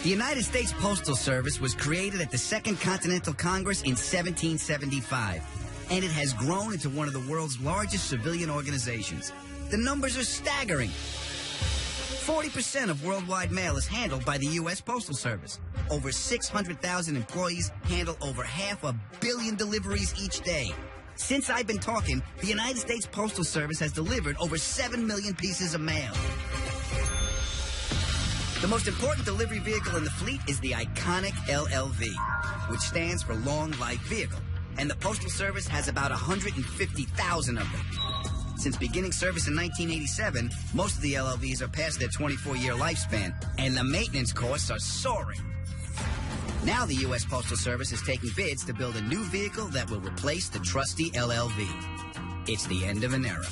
The United States Postal Service was created at the Second Continental Congress in 1775, and it has grown into one of the world's largest civilian organizations. The numbers are staggering. 40% of worldwide mail is handled by the U.S. Postal Service. Over 600,000 employees handle over 500 million deliveries each day. Since I've been talking, the United States Postal Service has delivered over 7 million pieces of mail. The most important delivery vehicle in the fleet is the iconic LLV, which stands for Long Life Vehicle, and the Postal Service has about 150,000 of them. Since beginning service in 1987, most of the LLVs are past their 24-year lifespan, and the maintenance costs are soaring. Now the U.S. Postal Service is taking bids to build a new vehicle that will replace the trusty LLV. It's the end of an era.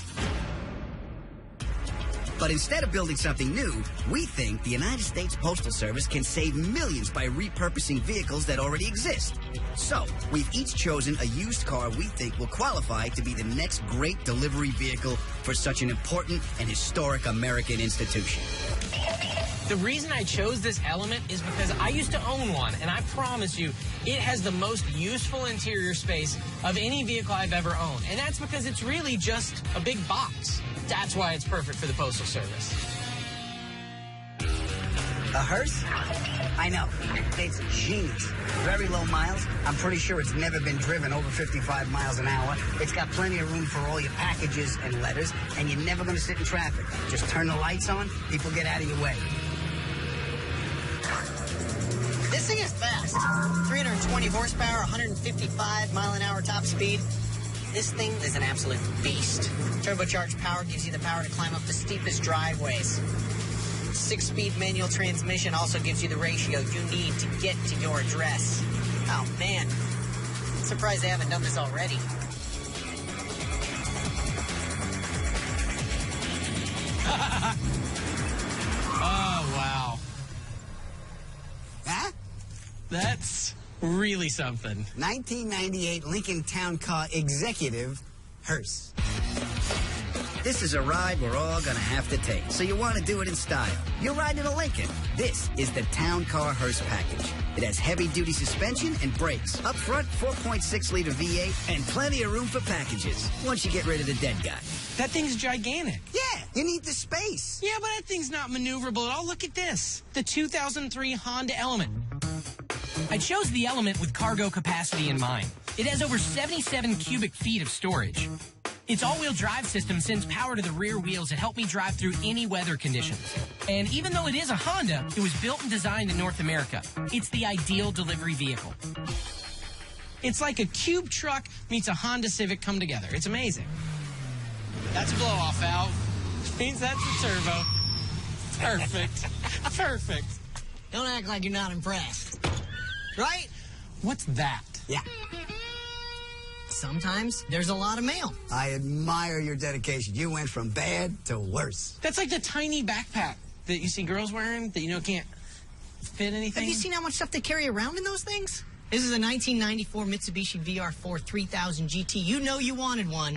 But instead of building something new, we think the United States Postal Service can save millions by repurposing vehicles that already exist. So, we've each chosen a used car we think will qualify to be the next great delivery vehicle for such an important and historic American institution. The reason I chose this Element is because I used to own one, and I promise you, it has the most useful interior space of any vehicle I've ever owned. And that's because it's really just a big box. That's why it's perfect for the Postal Service. A hearse? I know. It's genius. Very low miles. I'm pretty sure it's never been driven over 55 miles an hour. It's got plenty of room for all your packages and letters, and you're never going to sit in traffic. Just turn the lights on, people get out of your way. This thing is fast. 320 horsepower, 155 mile an hour top speed. This thing is an absolute beast. Turbocharged power gives you the power to climb up the steepest driveways. 6-speed manual transmission also gives you the ratio you need to get to your address. Oh, man. Surprised they haven't done this already. Oh, wow. Huh? That's really something. 1998 Lincoln Town Car Executive hearse. This is a ride we're all gonna have to take, so you want to do it in style. You're riding a Lincoln. This is the Town Car Hearse Package. It has heavy-duty suspension and brakes. Up front, 4.6-liter V8 and plenty of room for packages once you get rid of the dead guy. That thing's gigantic. Yeah, you need the space. Yeah, but that thing's not maneuverable at all. Look at this. The 2003 Honda Element. I chose the Element with cargo capacity in mind. It has over 77 cubic feet of storage. Its all-wheel drive system sends power to the rear wheels to help me drive through any weather conditions. And even though it is a Honda, it was built and designed in North America. It's the ideal delivery vehicle. It's like a cube truck meets a Honda Civic come together. It's amazing. That's a blow-off valve. Means that's a turbo. Perfect. Perfect. Don't act like you're not impressed. Right? What's that? Yeah. Sometimes there's a lot of mail. I admire your dedication. You went from bad to worse. That's like the tiny backpack that you see girls wearing that, you know, can't fit anything. Have you seen how much stuff they carry around in those things? This is a 1994 Mitsubishi VR4 3000 GT. You know you wanted one.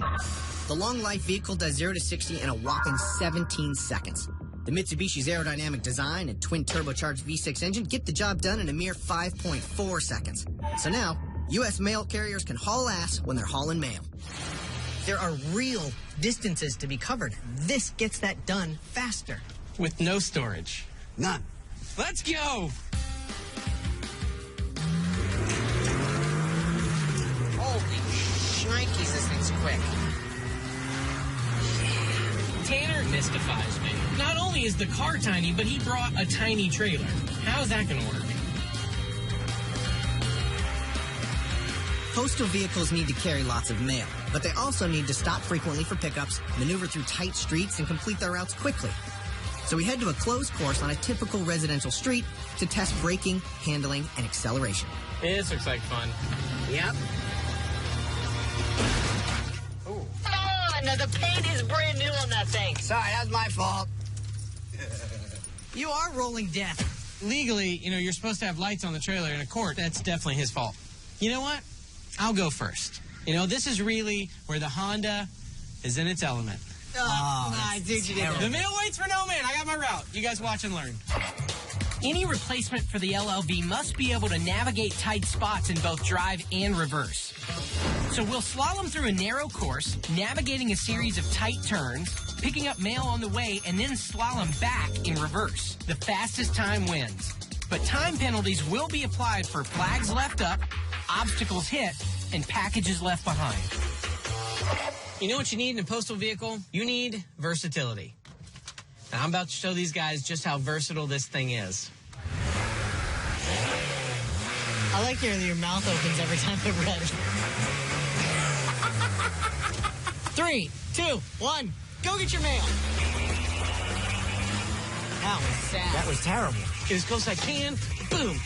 The long life vehicle does 0 to 60 in a whopping 17 seconds. The Mitsubishi's aerodynamic design and twin turbocharged V6 engine get the job done in a mere 5.4 seconds. So now, U.S. mail carriers can haul ass when they're hauling mail. There are real distances to be covered. This gets that done faster. With no storage. None. Let's go! Holy shnikes, this thing's quick. Tanner mystifies me. Not only is the car tiny, but he brought a tiny trailer. How's that gonna work? Postal vehicles need to carry lots of mail, but they also need to stop frequently for pickups, maneuver through tight streets, and complete their routes quickly. So we head to a closed course on a typical residential street to test braking, handling, and acceleration. This looks like fun. Yep. Ooh. Oh, no, the paint is brand new on that thing. Sorry, that's my fault. You are rolling death. Legally, you know, you're supposed to have lights on the trailer in a court. That's definitely his fault. You know what? I'll go first. You know, this is really where the Honda is in its element. Oh, dude, you did The mail waits for no man. I got my route. You guys watch and learn. Any replacement for the LLV must be able to navigate tight spots in both drive and reverse. So we'll slalom through a narrow course, navigating a series of tight turns, picking up mail on the way, and then slalom back in reverse. The fastest time wins. But time penalties will be applied for flags left up, obstacles hit, and packages left behind. You know what you need in a postal vehicle? You need versatility. Now I'm about to show these guys just how versatile this thing is. I like your mouth opens every time I read it. 3, 2, 1, go get your mail. That was sad. That was terrible. Get as close as I can. Boom.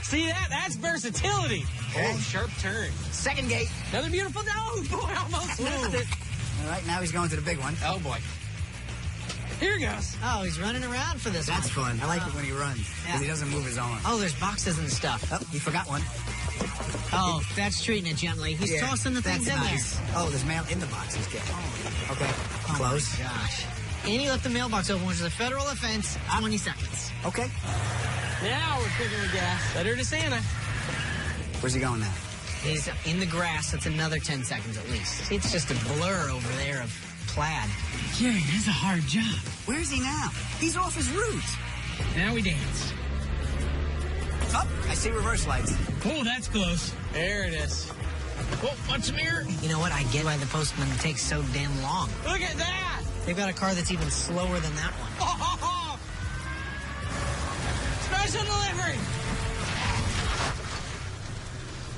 See that? That's versatility. Okay. Oh, sharp turn. Second gate. Another beautiful. No, boy, almost missed it. All right, now he's going to the big one. Oh, boy. Here he goes. Oh, he's running around for this That's one. fun. I like it when he runs, because he doesn't move his arm. Oh, there's boxes and stuff. Oh, he forgot one. Oh, that's treating it gently. He's tossing the things in nice. there. Oh, there's mail in the box. He's getting. Okay, close. Oh, my gosh. And he left the mailbox open, which is a federal offense. 20 seconds. Okay. Now we're kicking the gas. Better to Santa. Where's he going now? He's in the grass. That's another 10 seconds at least. See, it's just a blur over there of plaid. Jerry, that's a hard job. Where is he now? He's off his route. Now we dance. Oh, I see reverse lights. Oh, that's close. There it is. Oh, watch the mirror. You know what? I get why the postman takes so damn long. Look at that. They've got a car that's even slower than that one. Oh, special delivery.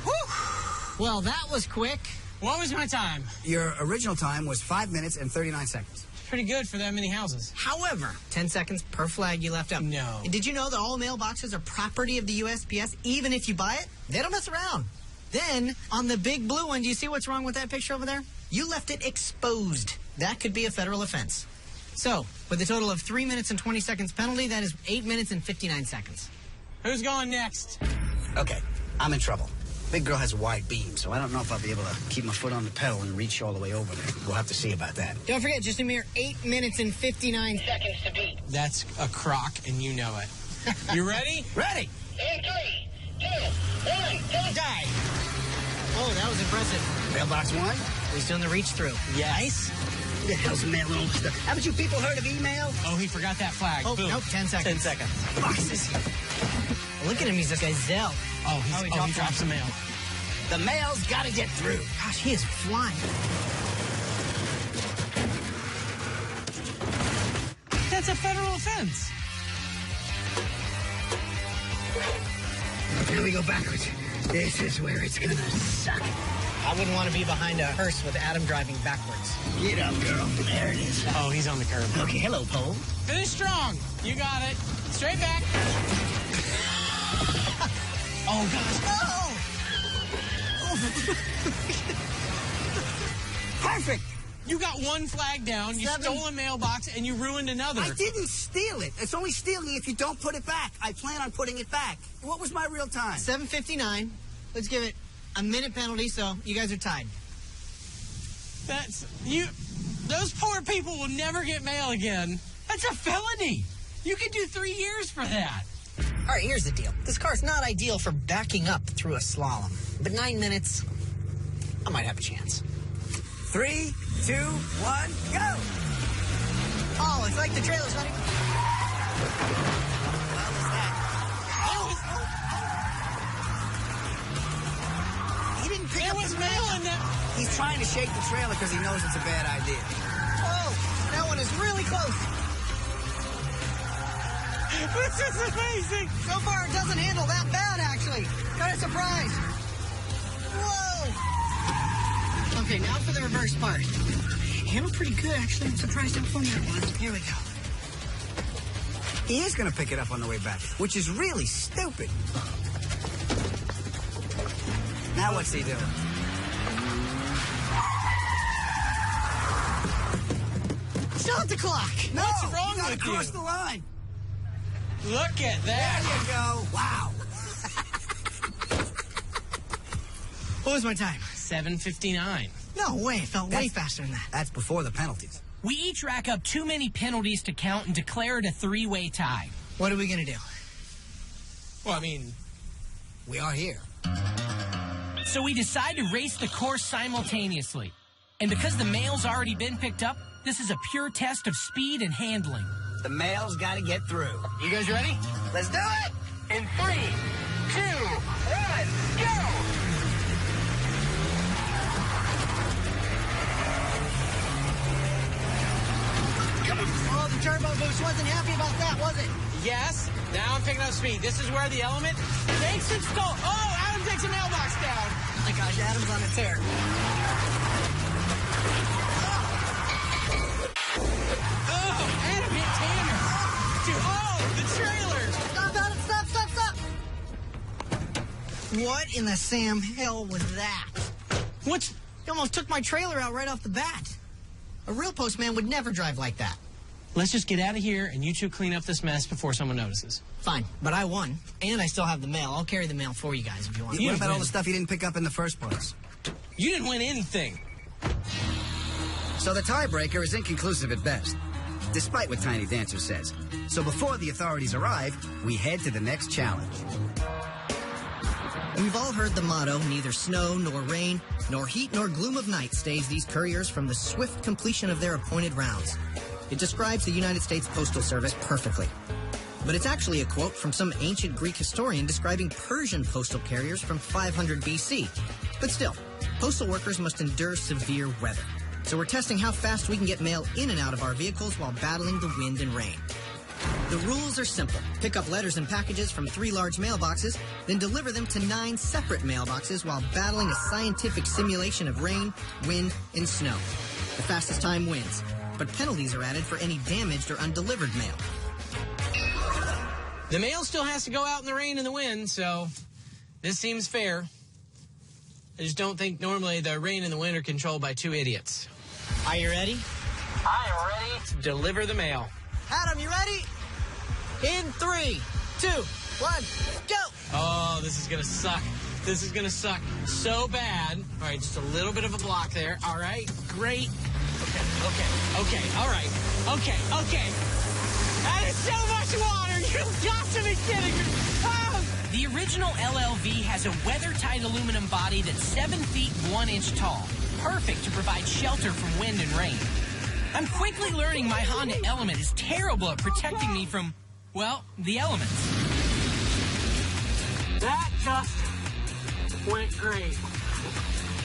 Whew. Well, that was quick. What was my time? Your original time was 5 minutes and 39 seconds. Pretty good for that many houses. However, 10 seconds per flag you left up. No. And did you know that all mailboxes are property of the USPS, even if you buy it? They don't mess around. Then, on the big blue one, do you see what's wrong with that picture over there? You left it exposed. That could be a federal offense. So, with a total of 3 minutes and 20 seconds penalty, that is 8 minutes and 59 seconds. Who's going next? Okay, I'm in trouble. Big girl has a wide beam, so I don't know if I'll be able to keep my foot on the pedal and reach all the way over there. We'll have to see about that. Don't forget, just a mere 8 minutes and 59 seconds to beat. That's a crock, and you know it. You ready? Ready! In 3, 2, 1, go! Die! Oh, that was impressive. Mailbox one. He's doing the reach through. Yes. Who the hell's mailing all this stuff? Haven't you people heard of email? Oh, he forgot that flag. Oh, Boom. nope, 10 seconds. 10 seconds. Boxes. Look at him, he's a gazelle. Oh, he drops the mail. The mail's gotta get through. Gosh, he is flying. That's a federal offense. Here we go backwards. This is where it's gonna suck. I wouldn't want to be behind a hearse with Adam driving backwards. Get up, girl. There it is. Oh, he's on the curb. Okay, hello, pole. Finish strong. You got it. Straight back. Oh, gosh. Oh! Perfect. You got one flag down, you 7. stole a mailbox, and you ruined another. I didn't steal it. It's only stealing if you don't put it back. I plan on putting it back. What was my real time? 7:59. Let's give it a minute penalty, so you guys are tied. That's you. Those poor people will never get mail again. That's a felony. You could do 3 years for that. All right, here's the deal. This car's not ideal for backing up through a slalom, but 9 minutes, I might have a chance. 3, 2, 1, go! Oh, it's like the trailer's not even... He didn't pick There up was the mail in there. He's trying to shake the trailer because he knows it's a bad idea. Oh, that one is really close. This is amazing. So far, it doesn't handle that bad, actually. Kind of surprised. Whoa! Okay, now for the reverse part. Handled pretty good, actually. I'm surprised how fun that was. Here we go. He is going to pick it up on the way back, which is really stupid. Now what's he doing? Still at the clock. No, What's wrong you gotta with cross you? the line. Look at There that. you go. Wow. What was my time? 7:59. No way. It felt way faster than that. That's before the penalties. We each rack up too many penalties to count and declare it a 3-way tie. What are we going to do? Well, I mean, We are here. so we decide to race the course simultaneously. And because the mail's already been picked up, this is a pure test of speed and handling. The mail's got to get through. You guys ready? Let's do it! In 3, 2, 1, go! Oh, the turbo boost wasn't happy about that, was it? Yes. Now I'm picking up speed. This is where the element takes its toll. Oh, Adam takes a mailbox down. Oh my gosh, Adam's on a tear. Oh, Adam hit Tanner. Dude, oh, the trailer. Stop, Adam, stop, stop, stop! What in the Sam hell was that? What's... You almost took my trailer out right off the bat. A real postman would never drive like that. Let's just get out of here and you two clean up this mess before someone notices. Fine, but I won, and I still have the mail. I'll carry the mail for you guys if you want. What about all the stuff you didn't pick up in the first place? You didn't win anything. So the tiebreaker is inconclusive at best, despite what Tiny Dancer says. So before the authorities arrive, we head to the next challenge. We've all heard the motto, neither snow nor rain, nor heat nor gloom of night stays these couriers from the swift completion of their appointed rounds. It describes the United States Postal Service perfectly. But it's actually a quote from some ancient Greek historian describing Persian postal carriers from 500 BC. But still, postal workers must endure severe weather. So we're testing how fast we can get mail in and out of our vehicles while battling the wind and rain. The rules are simple. Pick up letters and packages from 3 large mailboxes, then deliver them to 9 separate mailboxes while battling a scientific simulation of rain, wind, and snow. The fastest time wins, but penalties are added for any damaged or undelivered mail. The mail still has to go out in the rain and the wind, so this seems fair. I just don't think normally the rain and the wind are controlled by 2 idiots. Are you ready? I am ready to deliver the mail. Adam, you ready? In 3, 2, 1, go! Oh, this is going to suck. This is going to suck so bad. All right, just a little bit of a block there. All right, great. Okay, all right. Okay. That is so much water. You've got to be kidding me. Ah! The original LLV has a weather-tight aluminum body that's 7 feet 1 inch tall. Perfect to provide shelter from wind and rain. I'm quickly learning my Honda Element is terrible at protecting me from, well, the elements. That just went great.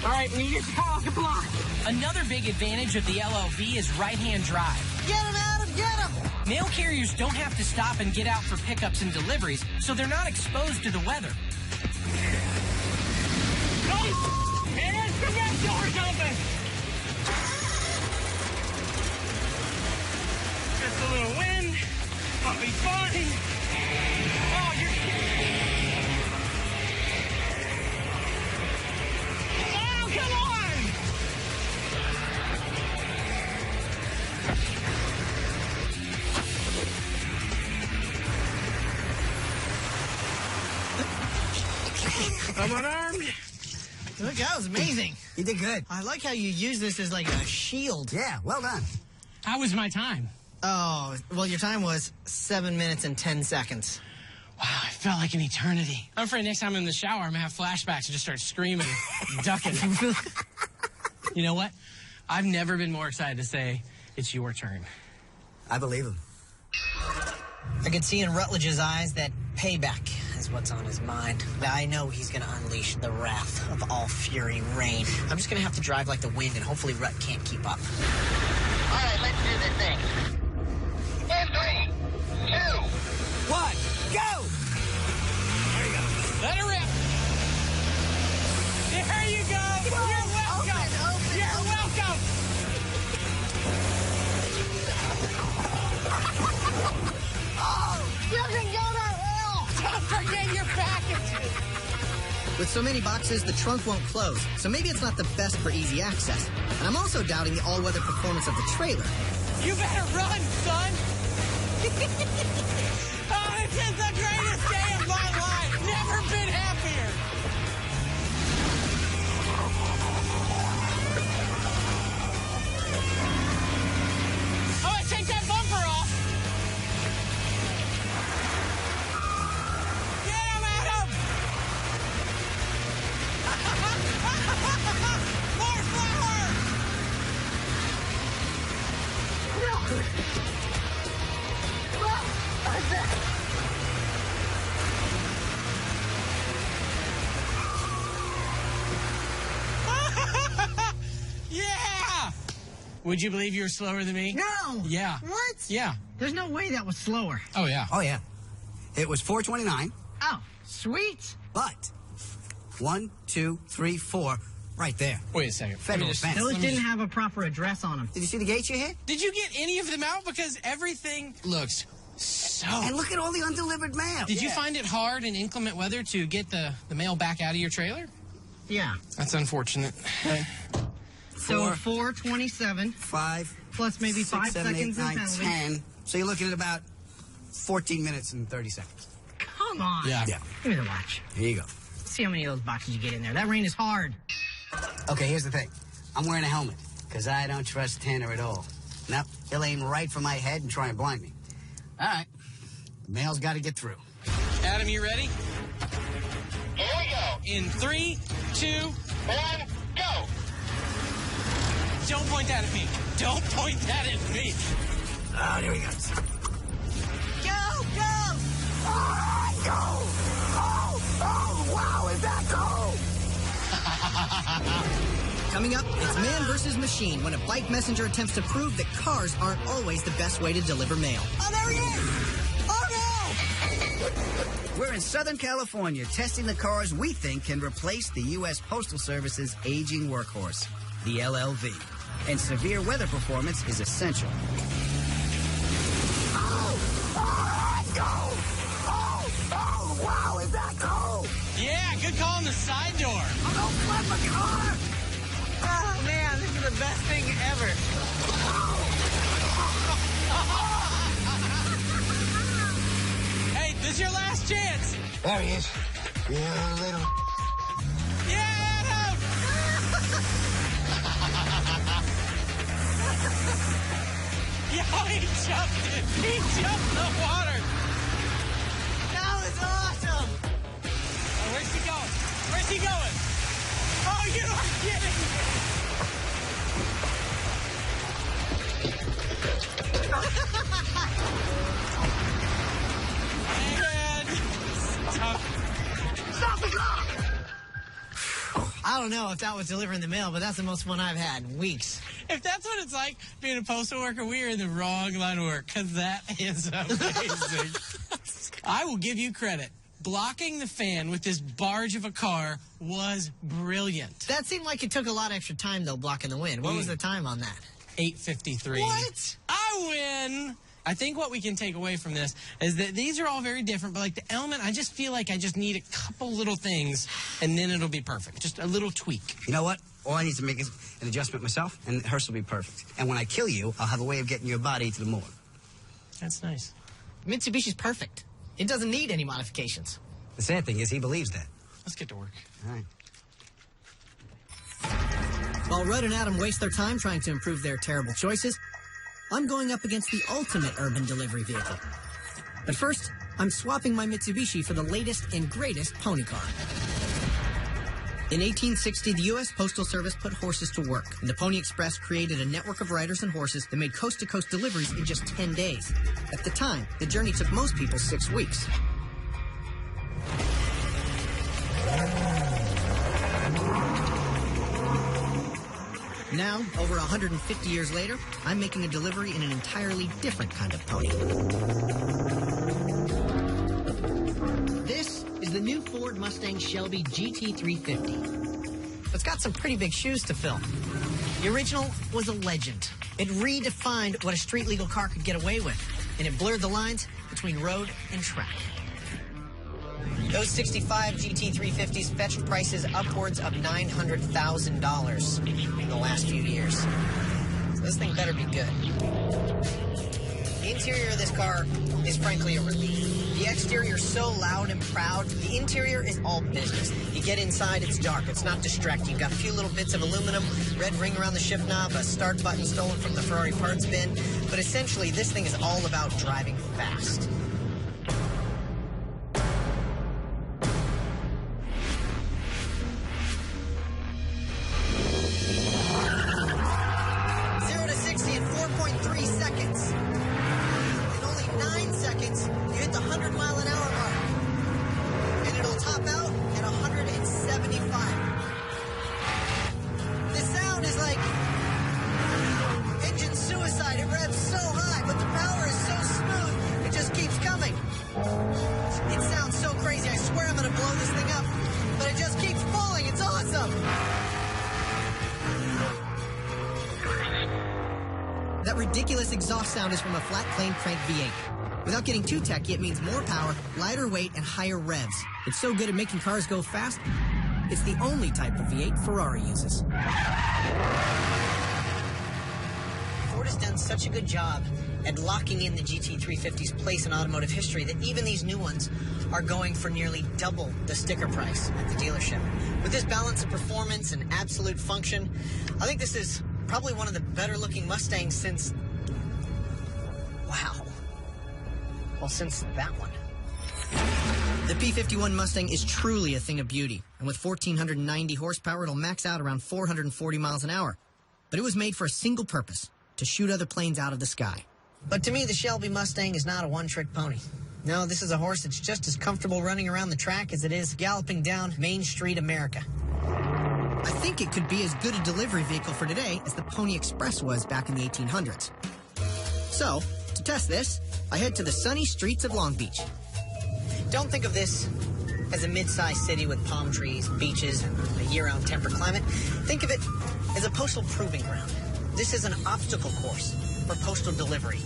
All right, we need to come off the block. Another big advantage of the LLV is right-hand drive. Get him, Adam, get him! Mail carriers don't have to stop and get out for pickups and deliveries, so they're not exposed to the weather. And the red door's open! Just a little wind. I'll be fine. Oh, you're kidding. Oh, come on! I'm unarmed. Look, that was amazing. You did good. I like how you use this as like a shield. Yeah, well done. How was my time? Oh, well, your time was 7 minutes and 10 seconds. Wow, it felt like an eternity. I'm afraid next time I'm in the shower, I'm going to have flashbacks and just start screaming, ducking. You know what? I've never been more excited to say, it's your turn. I believe him. I could see in Rutledge's eyes that payback is what's on his mind. I know he's going to unleash the wrath of all fury rain. I'm just going to have to drive like the wind, and hopefully Rut can't keep up. All right, let's do this thing. In 3, 2, 1, go! There you go. Let her rip. There you go. You're welcome. You're welcome. You can go to hell! Don't forget your package. With so many boxes, the trunk won't close, so maybe it's not the best for easy access. And I'm also doubting the all-weather performance of the trailer. You better run, son. Oh, this is the greatest day of my life. Never been happier. Oh, take that bumper off. Yeah! Would you believe you were slower than me? No. Yeah. What? Yeah. There's no way that was slower. Oh, yeah. Oh, yeah. It was 4:29, Oh, sweet. but 1, 2, 3, 4, right there. Wait a second. Federal offense. Those didn't have a proper address on them. Did you see the gates you hit? Did you get any of them out? Because everything looks so... And look at all the undelivered mail. Did you find it hard in inclement weather to get the mail back out of your trailer? Yeah. That's unfortunate. Okay. So 4, 4:27 5, plus maybe 6, 5 7, 8, seconds in 9, penalty. 10. So you're looking at about 14 minutes and 30 seconds. Come on. Yeah. Yeah. Give me the watch. Here you go. Let's see how many of those boxes you get in there. That rain is hard. Okay, here's the thing. I'm wearing a helmet because I don't trust Tanner at all. Nope, he'll aim right for my head and try and blind me. All right. The mail's got to get through. Adam, you ready? Here we go. In 3, 2... 1, go. Don't point that at me. Don't point that at me. Oh, there he goes. Go, go! All right, go! Oh, wow, is that cold? Coming up, it's man versus machine when a bike messenger attempts to prove that cars aren't always the best way to deliver mail. Oh, there he is! Oh, no! We're in Southern California testing the cars we think can replace the U.S. Postal Service's aging workhorse, the LLV. And severe weather performance is essential. Oh, all right, go! Oh, wow, is that cold? Yeah, good call on the side door. I'm gonna flip a car! Oh, man, this is the best thing ever. Hey, this is your last chance. There he is. Yeah, little... Yeah, Adam! Yeah, he jumped it. He jumped the water. That was awesome! Oh, where's he going? Where's he going? Oh, you are kidding me. And stop. Stop the car! I don't know if that was delivering the mail, but that's the most fun I've had in weeks. If that's what it's like being a postal worker, we are in the wrong line of work, because that is amazing. I will give you credit. Blocking the fan with this barge of a car was brilliant. That seemed like it took a lot of extra time, though, blocking the wind. What was the time on that? 8:53. What? I win! I think what we can take away from this is that these are all very different, but like the element, I just feel like I just need a couple little things, and then it'll be perfect. Just a little tweak. You know what? All I need to make is an adjustment myself, and hers will be perfect. And when I kill you, I'll have a way of getting your body to the morgue. That's nice. Mitsubishi's perfect. It doesn't need any modifications. The sad thing is he believes that. Let's get to work. All right. While Rudd and Adam waste their time trying to improve their terrible choices, I'm going up against the ultimate urban delivery vehicle. But first, I'm swapping my Mitsubishi for the latest and greatest pony car. In 1860, the U.S. Postal Service put horses to work, and the Pony Express created a network of riders and horses that made coast-to-coast deliveries in just 10 days. At the time, the journey took most people 6 weeks. Now, over 150 years later, I'm making a delivery in an entirely different kind of pony. This is the new Ford Mustang Shelby GT350. It's got some pretty big shoes to fill. The original was a legend. It redefined what a street-legal car could get away with, and it blurred the lines between road and track. Those 65 GT350s fetched prices upwards of $900,000 in the last few years. So this thing better be good. The interior of this car is frankly a relief. The exterior is so loud and proud. The interior is all business. You get inside, it's dark. It's not distracting. You've got a few little bits of aluminum, red ring around the shift knob, a start button stolen from the Ferrari parts bin. But essentially, this thing is all about driving fast. ridiculous exhaust sound is from a flat plane crank V8. Without getting too techy, it means more power, lighter weight, and higher revs. It's so good at making cars go fast, it's the only type of V8 Ferrari uses. Ford has done such a good job at locking in the GT350's place in automotive history that even these new ones are going for nearly double the sticker price at the dealership. With this balance of performance and absolute function, I think this is probably one of the better looking Mustangs since... wow. Well, since that one. The P51 Mustang is truly a thing of beauty, and with 1,490 horsepower, it'll max out around 440 miles an hour. But it was made for a single purpose, to shoot other planes out of the sky. But to me, the Shelby Mustang is not a one-trick pony. No, this is a horse that's just as comfortable running around the track as it is galloping down Main Street America. I think it could be as good a delivery vehicle for today as the Pony Express was back in the 1800s. So, to test this, I head to the sunny streets of Long Beach. Don't think of this as a mid-sized city with palm trees, beaches, and a year-round temperate climate. Think of it as a postal proving ground. This is an obstacle course for postal delivery,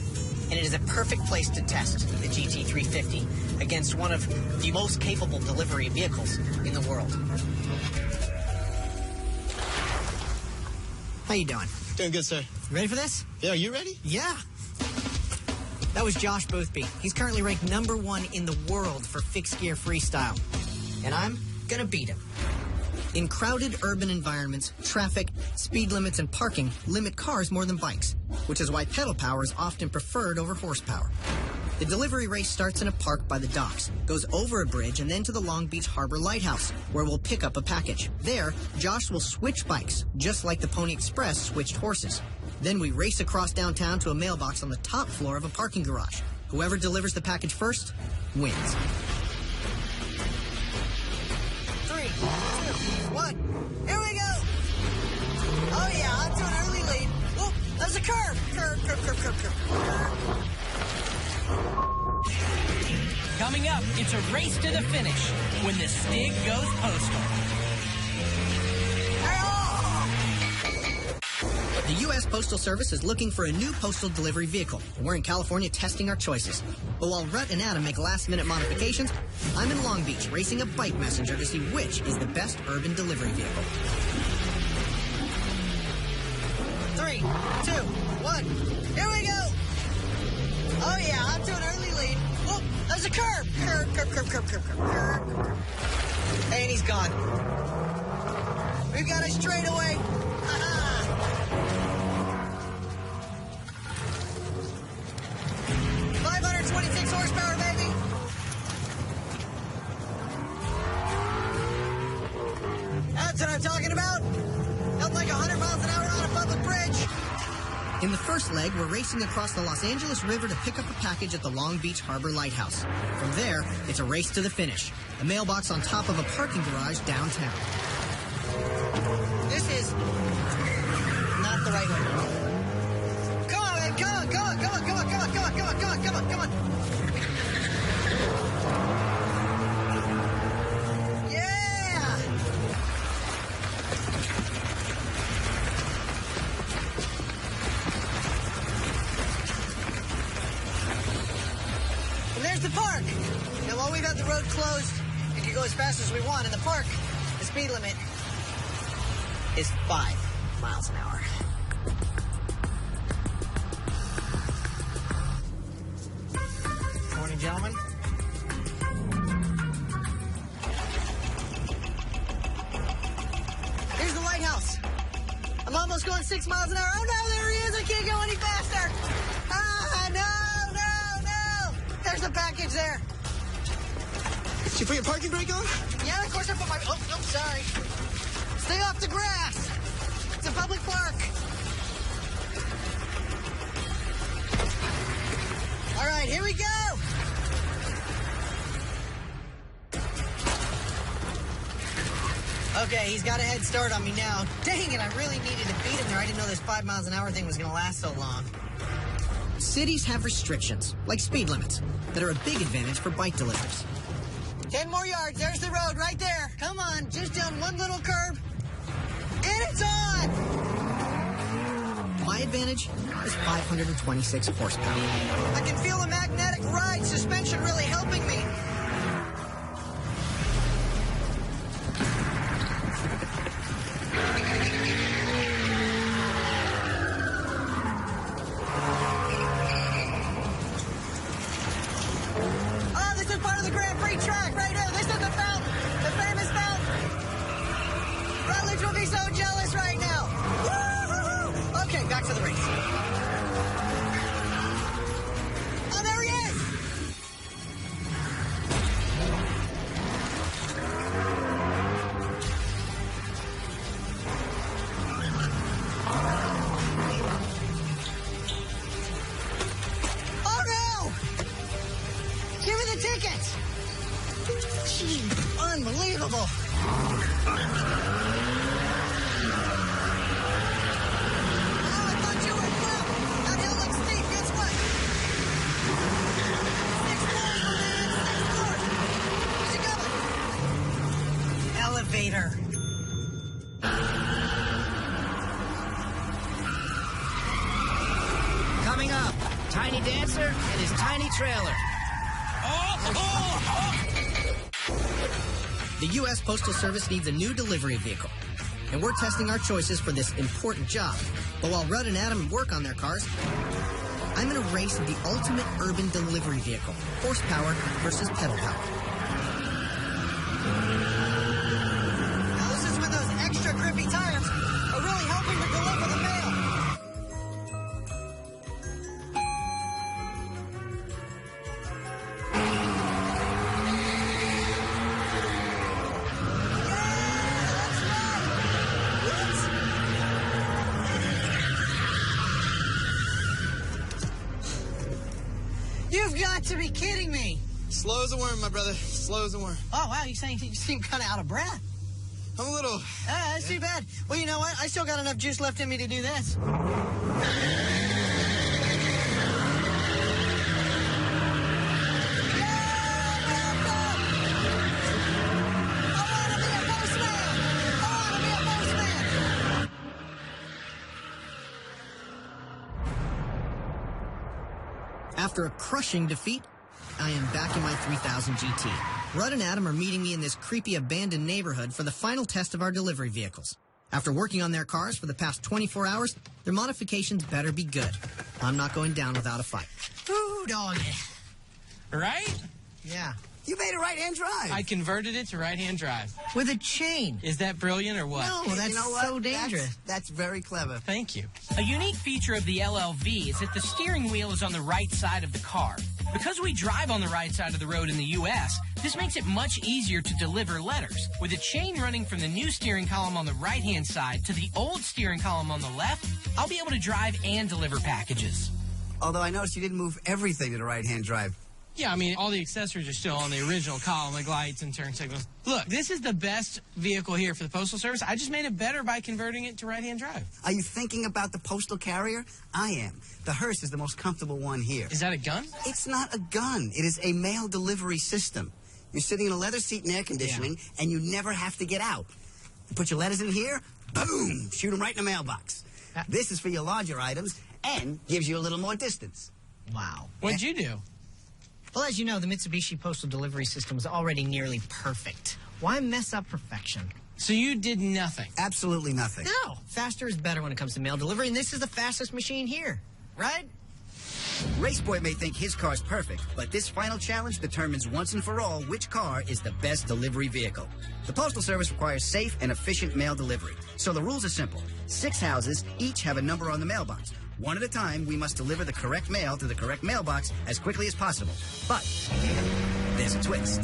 and it is a perfect place to test the GT350 against one of the most capable delivery vehicles in the world. How you doing? Doing good, sir. Ready for this? Yeah, are you ready? Yeah. That was Josh Boothby. He's currently ranked #1 in the world for fixed gear freestyle. And I'm gonna beat him. In crowded urban environments, traffic, speed limits, and parking limit cars more than bikes, which is why pedal power is often preferred over horsepower. The delivery race starts in a park by the docks, goes over a bridge, and then to the Long Beach Harbor Lighthouse, where we'll pick up a package. There, Josh will switch bikes, just like the Pony Express switched horses. Then we race across downtown to a mailbox on the top floor of a parking garage. Whoever delivers the package first wins. 3, 2, 1. Here we go. Oh, yeah, onto an early lead. Oh, there's a curve. Curve. Coming up, it's a race to the finish when the Stig goes postal. The U.S. Postal Service is looking for a new postal delivery vehicle, and we're in California testing our choices. But while Rhett and Adam make last-minute modifications, I'm in Long Beach racing a bike messenger to see which is the best urban delivery vehicle. 3, 2, 1, here we go! Oh yeah, onto an early lead. Whoop, there's a curve! Curve. And he's gone. We've got a straightaway. 526 horsepower, baby. That's what I'm talking about. Felt like 100 miles an hour on a public bridge. In the first leg, we're racing across the Los Angeles River to pick up a package at the Long Beach Harbor Lighthouse. From there, it's a race to the finish. A mailbox on top of a parking garage downtown. This is not the right way. Come on, man. Come on. Yeah! And there's the park. Now, while we've had the road closed, we can go as fast as we want. In the park, the speed limit is 5 miles an hour. Morning, gentlemen. Here's the lighthouse. I'm almost going 6 miles an hour. Oh no, there he is. I can't go any faster. No. There's the package there. Did you put your parking brake on? Yeah, of course I put my... Oh, sorry. Stay off the grass. It's a public park. All right, here we go. Okay, he's got a head start on me now. Dang it, I really needed to beat him there. I didn't know this 5 miles an hour thing was going to last so long. Cities have restrictions, like speed limits, that are a big advantage for bike deliveries. 10 more yards. There's the road right there. Come on, just down one little curve. And it's on! My my advantage is 526 horsepower. I can feel a magnetic ride. Suspension really helping me. Oh, this is part of the Grand Prix track right here. This is the fountain, the famous fountain. Rutledge will be so jealous right now. Woo-hoo-hoo. Okay, back to the race. Oh, there he is! Oh, no! Give me the tickets! Gee, unbelievable! Elevator. Coming up, Tiny Dancer and his tiny trailer. The U.S. Postal Service needs a new delivery vehicle, and we're testing our choices for this important job. But while Rudd and Adam work on their cars, I'm in a race of the ultimate urban delivery vehicle, horsepower versus pedal power. Now, this is when those extra grippy tires are really helping to deliver the mail. You've got to be kidding me. Slow as a worm, my brother. Slow as a worm. Oh, wow, you seem kind of out of breath. I'm a little... That's too bad. Well, you know what? I still got enough juice left in me to do this. After a crushing defeat, I am back in my 3000 GT. Rudd and Adam are meeting me in this creepy abandoned neighborhood for the final test of our delivery vehicles. After working on their cars for the past 24 hours, their modifications better be good. I'm not going down without a fight. Ooh, dog. Right? Yeah. You made a right-hand drive. I converted it to right-hand drive. With a chain. Is that brilliant or what? No, that's You know what? so dangerous. That's very clever. Thank you. A unique feature of the LLV is that the steering wheel is on the right side of the car. Because we drive on the right side of the road in the U.S., this makes it much easier to deliver letters. With a chain running from the new steering column on the right-hand side to the old steering column on the left, I'll be able to drive and deliver packages. Although I noticed you didn't move everything to the right-hand drive. Yeah, I mean, all the accessories are still on the original column, like lights and turn signals. Look, this is the best vehicle here for the Postal Service. I just made it better by converting it to right-hand drive. Are you thinking about the postal carrier? I am. The hearse is the most comfortable one here. Is that a gun? It's not a gun. It is a mail delivery system. You're sitting in a leather seat in air conditioning, and you never have to get out. You put your letters in here, boom, shoot them right in the mailbox. This is for your larger items and gives you a little more distance. Wow. What'd you do? Well, as you know, the Mitsubishi postal delivery system is already nearly perfect. Why mess up perfection? So you did nothing? Absolutely nothing. No. Faster is better when it comes to mail delivery, and this is the fastest machine here. Right? Raceboy may think his car's perfect, but this final challenge determines once and for all which car is the best delivery vehicle. The Postal Service requires safe and efficient mail delivery. So the rules are simple. 6 houses each have a number on the mailbox. One at a time, we must deliver the correct mail to the correct mailbox as quickly as possible. But there's a twist.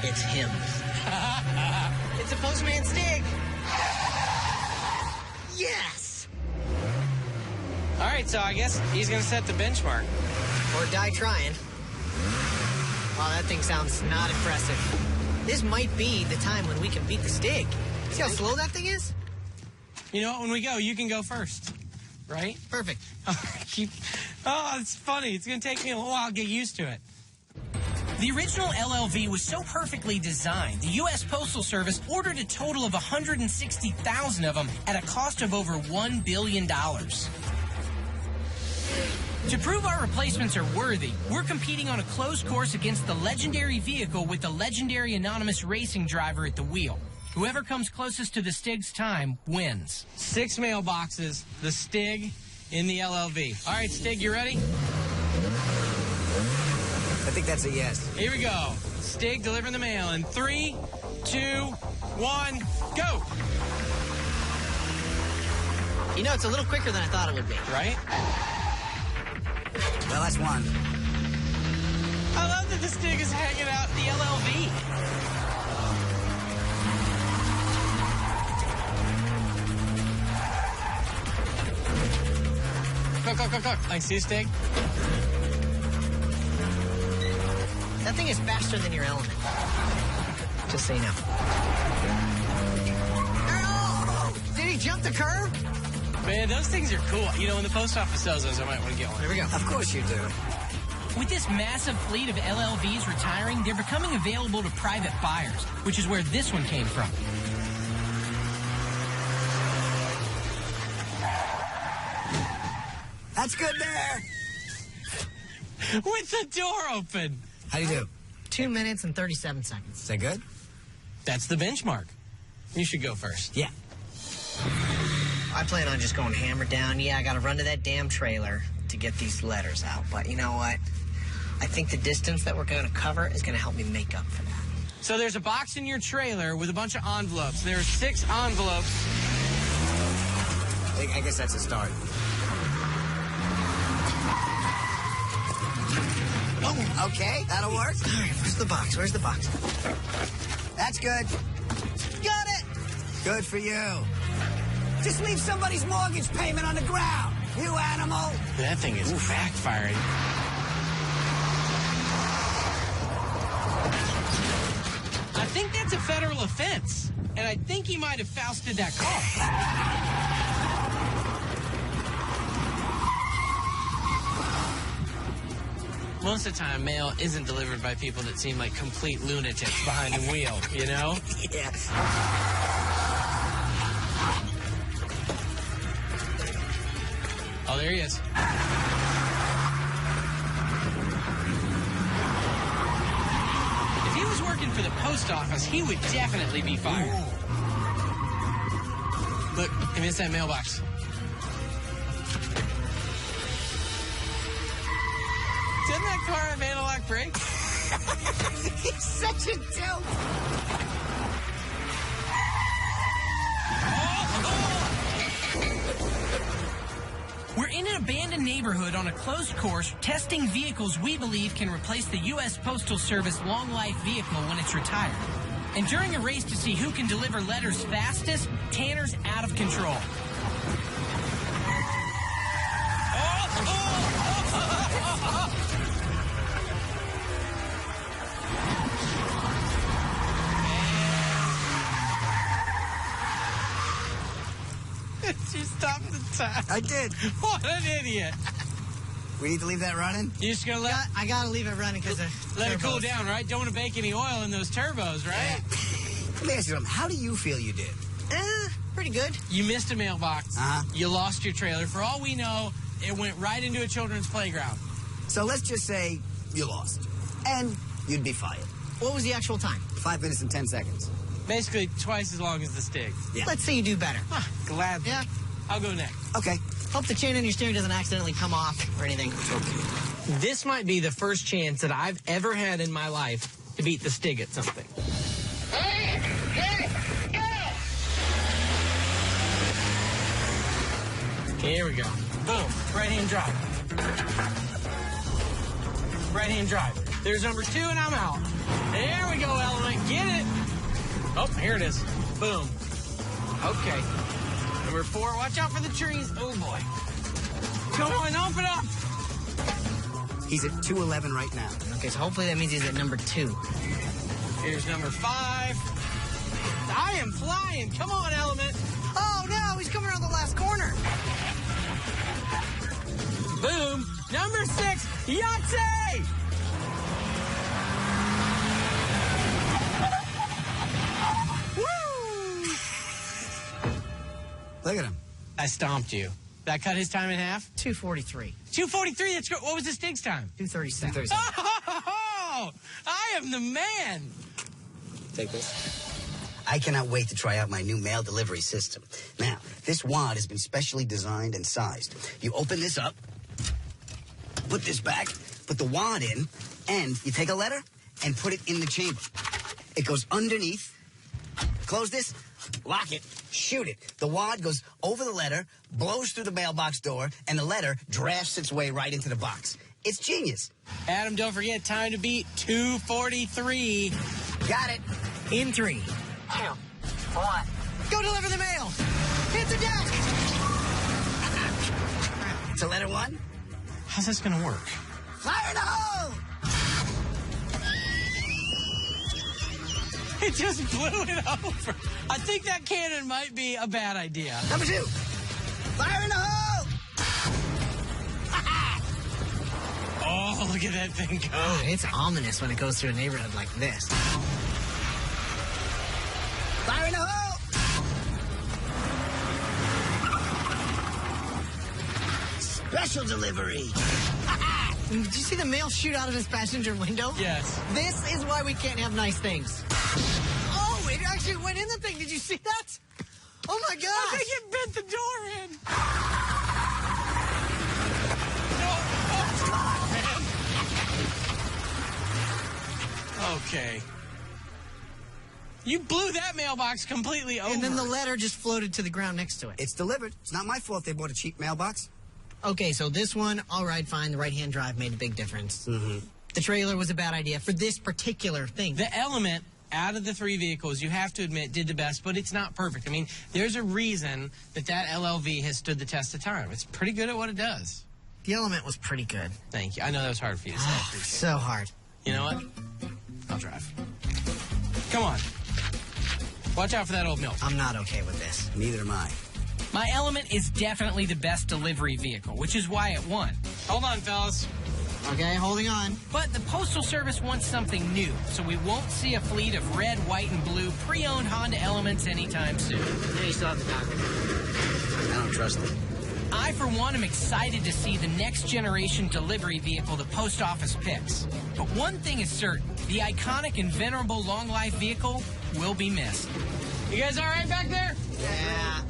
It's him. It's a postman Stig. Yes! All right, so I guess he's going to set the benchmark. Or die trying. Wow, that thing sounds not impressive. This might be the time when we can beat the Stig. See how slow that thing is? You know what? When we go, you can go first. Right? Perfect. Oh, it's funny. It's going to take me a while to get used to it. The original LLV was so perfectly designed, the U.S. Postal Service ordered a total of 160,000 of them at a cost of over $1 billion. To prove our replacements are worthy, we're competing on a closed course against the legendary vehicle with the legendary anonymous racing driver at the wheel. Whoever comes closest to the Stig's time wins. 6 mailboxes, the Stig in the LLV. All right, Stig, you ready? I think that's a yes. Here we go. Stig delivering the mail in 3, 2, 1, go! You know, it's a little quicker than I thought it would be. Right? Well, that's one. I love that the Stig is hanging out in the LLV. Go. I see a Stig. That thing is faster than your element. Just so you know. Oh! Did he jump the curb? Man, those things are cool. You know, when the post office sells those, I might want to get one. Here we go. Of course you do. With this massive fleet of LLVs retiring, they're becoming available to private buyers, which is where this one came from. That's good there. With the door open. How do you do? 2 minutes and 37 seconds. Is that good? That's the benchmark. You should go first. Yeah. I plan on just going hammer down. Yeah, I got to run to that damn trailer to get these letters out. But you know what? I think the distance that we're going to cover is going to help me make up for that. So there's a box in your trailer with a bunch of envelopes. There are 6 envelopes. I guess that's a start. Oh, okay, that'll work. All right, where's the box? Where's the box? That's good. Got it! Good for you. Just leave somebody's mortgage payment on the ground, you animal. That thing is backfiring. I think that's a federal offense, and I think he might have fousted that car. Most of the time, mail isn't delivered by people that seem like complete lunatics behind the wheel, you know? Yeah. Oh, there he is. If he was working for the post office, he would definitely be fired. Look, he missed that mailbox. Doesn't that car have anti-lock brakes? He's such a dope. We're in an abandoned neighborhood on a closed course testing vehicles we believe can replace the U.S. Postal Service long-life vehicle when it's retired. And during a race to see who can deliver letters fastest, Tanner's out of control. You stopped the time. I did. What an idiot. We need to leave that running? You just gonna I got to leave it running because let it cool down, right? Don't want to bake any oil in those turbos, right? Let me ask you something. How do you feel you did? Pretty good. You missed a mailbox. Uh-huh. You lost your trailer. For all we know, it went right into a children's playground. So let's just say you lost. And you'd be fired. What was the actual time? 5 minutes and 10 seconds. Basically twice as long as the Stig. Yeah. Let's say you do better. Gladly. Yeah. I'll go next. Okay. Hope the chain on your steering doesn't accidentally come off or anything. Okay. This might be the first chance that I've ever had in my life to beat the Stig at something. Ready, set, go! Here we go. Boom. Right-hand drive. Right-hand drive. There's number 2, and I'm out. There we go, Element. Get it. Oh, here it is. Boom. Okay. Number 4, watch out for the trees. Oh, boy. Come on, open up. He's at 211 right now. Okay, so hopefully that means he's at number 2. Here's number 5. I am flying. Come on, Element. Oh, no, he's coming around the last corner. Boom. Number 6, Yahtzee. I stomped you. Did I cut his time in half? 2:43. 2:43. That's good. What was the Stig's time? 2:37. Oh, I am the man. Take this. I cannot wait to try out my new mail delivery system. Now, this wad has been specially designed and sized. You open this up, put this back, put the wad in, and you take a letter and put it in the chamber. It goes underneath. Close this, lock it, shoot it. The wad goes over the letter, blows through the mailbox door, and the letter drafts its way right into the box. It's genius. Adam, don't forget, time to beat 2:43. Got it. In 3, 2, 1. go deliver the mail. Hit the desk. To letter 1. How's this going to work? Fire in the hole! It just blew it over. I think that cannon might be a bad idea. Number 2. Fire in the hole! Oh, look at that thing go. Oh, it's ominous when it goes through a neighborhood like this. Fire in the hole! Special delivery. Did you see the mail shoot out of his passenger window? Yes. This is why we can't have nice things. Oh, it actually went in the thing. Did you see that? Oh, my gosh. I think it bent the door in. No. Oh, come on, man. Okay. You blew that mailbox completely over. And then the letter just floated to the ground next to it. It's delivered. It's not my fault they bought a cheap mailbox. Okay, so this one, all right, fine. The right-hand drive made a big difference. Mm-hmm. The trailer was a bad idea for this particular thing. The Element, out of the 3 vehicles, you have to admit, did the best, but it's not perfect. I mean, there's a reason that LLV has stood the test of time. It's pretty good at what it does. The Element was pretty good. Thank you. I know that was hard for you to say. I appreciate it. So hard. You know what? I'll drive. Come on. Watch out for that old milk. I'm not okay with this. Neither am I. My Element is definitely the best delivery vehicle, which is why it won. Hold on, fellas. Okay, holding on. But the Postal Service wants something new, so we won't see a fleet of red, white, and blue pre-owned Honda Elements anytime soon. Yeah, you still have the document. I don't trust them. I, for one, am excited to see the next generation delivery vehicle the post office picks. But one thing is certain, the iconic and venerable long life vehicle will be missed. You guys all right back there? Yeah.